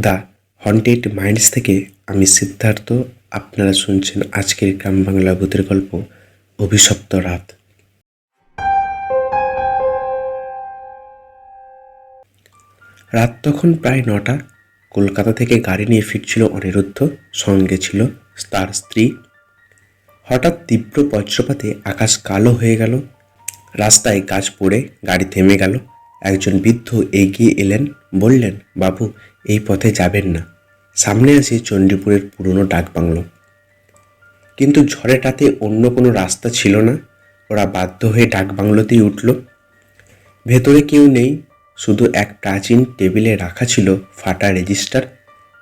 The haunted minds থেকে আমি সিদ্ধার্থ। আপনারা শুনছেন আজকের গ্রাম বাংলা ভূতের গল্প অভিশপ্ত রাত। রাত তখন প্রায় 9টা। কলকাতা থেকে গাড়ি নিয়ে ফিরছিল অনিরুদ্ধ, সঙ্গে ছিল তার স্ত্রী। হঠাৎ তীব্র বজ্রপাতে আকাশ কালো হয়ে গেল। রাস্তায় গাছ পড়ে গাড়ি থেমে গেল। একজন বৃদ্ধ এগিয়ে এলেন, বললেন, বাবু, এই পথে যাবেন না, সামনে আছে চণ্ডীপুরের পুরনো ডাকবাংলো। কিন্তু ঝড়ের রাতে অন্য কোনো রাস্তা ছিল না। ওরা বাধ্য হয়ে ডাকবাংলোতেই উঠল। ভেতরে কেউ নেই, শুধু এক প্রাচীন টেবিলে রাখা ছিল ফাটা রেজিস্টার।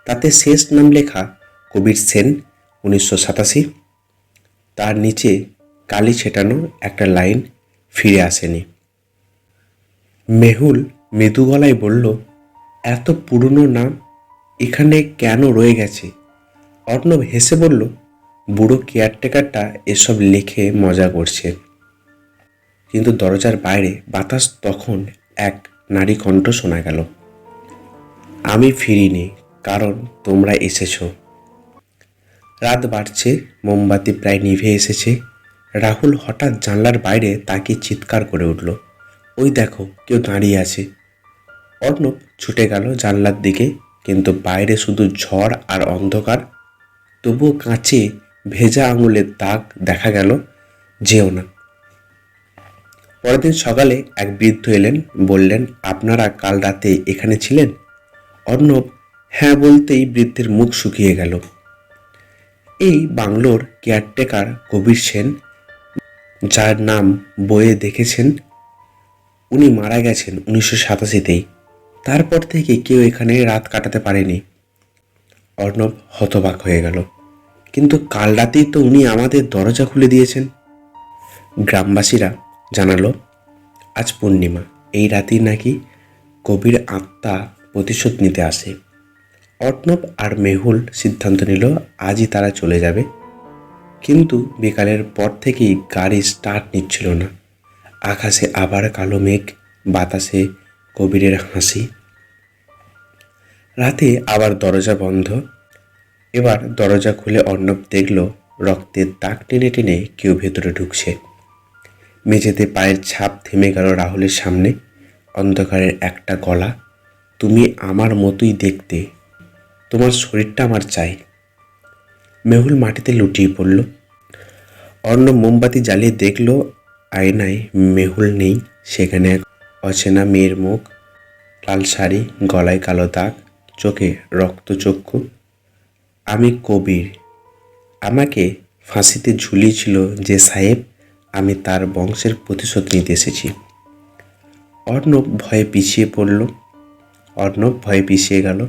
তাতে শেষ নাম লেখা কবির সেন, 1987। তার নিচে কালি ছেটানো একটা লাইন, ফিরে আসেনি। মেহুল মৃদু গলায় বলল, এত পুরনো নাম এখানে কেন রয়ে গেছে? অর্ণব হেসে বলল, বুড়ো কেয়ারটেকারটা এসব লিখে মজা করছে। কিন্তু দরজার বাইরে বাতাস তখন এক নারী কণ্ঠ শোনা গেল, আমি ফিরিনি, কারণ তোমরা এসেছ। রাত বাড়ছে, মোমবাতি প্রায় নিভে এসেছে। রাহুল হঠাৎ জানলার বাইরে তাকিয়ে চিৎকার করে উঠল, ওই দেখো, কেউ দাঁড়িয়ে আছে। অর্ণব ছুটে গেল জানলার দিকে, কিন্তু বাইরে শুধু ঝড় আর অন্ধকার। তবুও কাঁচে ভেজা আঙুলের দাগ দেখা গেল। যেও না। পরের দিন সকালে এক বৃদ্ধ এলেন, বললেন, আপনারা কাল রাতে এখানে ছিলেন? অর্ণব হ্যাঁ বলতেই বৃদ্ধের মুখ শুকিয়ে গেল। এই বাংলোর কেয়ারটেকার কবির সেন, যার নাম বইয়ে দেখেছেন, উনি মারা গেছেন 1987-তেই। তারপর থেকে কেউ এখানে রাত কাটাতে পারেনি। অর্ণব হতবাক হয়ে গেল, কিন্তু কাল রাতেই তো উনি আমাদের দরজা খুলে দিয়েছেন। গ্রামবাসীরা জানালো, আজ পূর্ণিমা, এই রাতেই নাকি কবির আত্মা প্রতিশোধ নিতে আসে। অর্ণব আর মেহুল সিদ্ধান্ত নিল আজই তারা চলে যাবে। কিন্তু বিকালের পর থেকেই গাড়ি স্টার্ট নিচ্ছিল না। আকাশে আবার কালো মেঘ, বাতাসে কবিরের হাসি। রাতে আবার দরজা বন্ধ। এবার দরজা খুলে অর্ণব দেখল রক্তের দাগ টেনে টেনে কেউ ভেতরে ঢুকছে। মেঝেতে পায়ের ছাপ থেমে গেল রাহুলের সামনে। অন্ধকারের একটা গলা, তুমি আমার মতোই দেখতে, তোমার শরীরটা আমার চাই। মেহুল মাটিতে লুটিয়ে পড়ল। অর্ণব মোমবাতি জ্বালিয়ে দেখল আয়নায় মেহুল নেই, সেখানে এক অচেনা মেয়ের মুখ, লাল শাড়ি, গলায় কালো দাগ, চোখে রক্তচক্ষু। আমি কবির, আমাকে ফাঁসিতে ঝুলিয়েছিল যে সাহেব, আমি তার বংশের প্রতিশোধ নিতে এসেছি। অর্ণব ভয়ে পিছিয়ে গেল,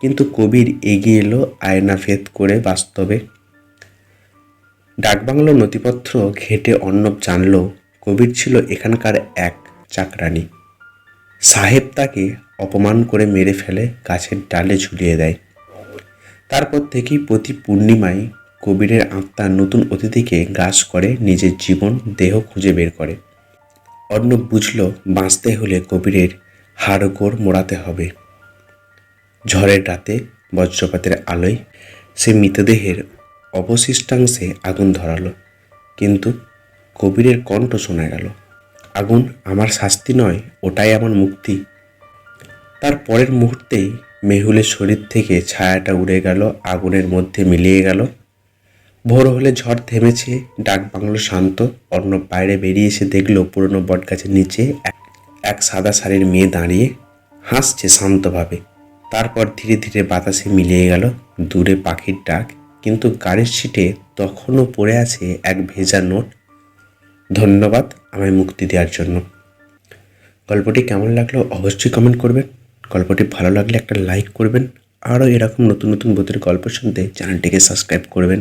কিন্তু কবির এগিয়ে এলো আয়না ভেদ করে বাস্তবে। ডাকবাংলো নথিপত্র ঘেঁটে অর্ণব জানল কবির ছিল এখানকার এক চাকরানি। সাহেব তাকে অপমান করে মেরে ফেলে, গাছের ডালে ঝুলিয়ে দেয়। তারপর থেকেই প্রতি পূর্ণিমায় কবিরের আত্মা নতুন অতিথিকে গ্রাস করে, নিজের জীবন দেহ খুঁজে বের করে। অর্ণব বুঝল, বাঁচতে হলে কবিরের হাড়গোড় মোড়াতে হবে। ঝড়ের রাতে বজ্রপাতের আলোয় সে মৃতদেহের অবশিষ্টাংশে আগুন ধরালো, কিন্তু কবিরের কণ্ঠ শোনা গেল, আগুন আমার শাস্তি নয়, ওটাই আমার মুক্তি। তার পরের মুহূর্তেই মেহুলের শরীর থেকে ছায়াটা উড়ে গেল, আগুনের মধ্যে মিলিয়ে গেল। ভোর হলে ঝড় থেমেছে, ডাকবাংলো শান্ত। অর্ণব বাইরে বেরিয়ে এসে দেখল পুরনো বটগাছের নিচে এক সাদা শাড়ির মেয়ে দাঁড়িয়ে হাসছে শান্তভাবে। তারপর ধীরে ধীরে বাতাসে মিলিয়ে গেল দূরে পাখির ডাক, কিন্তু গাড়ির সিটে তখনও পড়ে আছে এক ভেজা নোট, ধন্যবাদ আমায় মুক্তি দেওয়ার জন্য। গল্পটি কেমন লাগলো অবশ্যই কমেন্ট করবেন। গল্পটি ভালো লাগলে একটা লাইক করবেন। আরও এরকম নতুন নতুন ভূতের গল্প শুনতে চ্যানেলটিকে সাবস্ক্রাইব করবেন।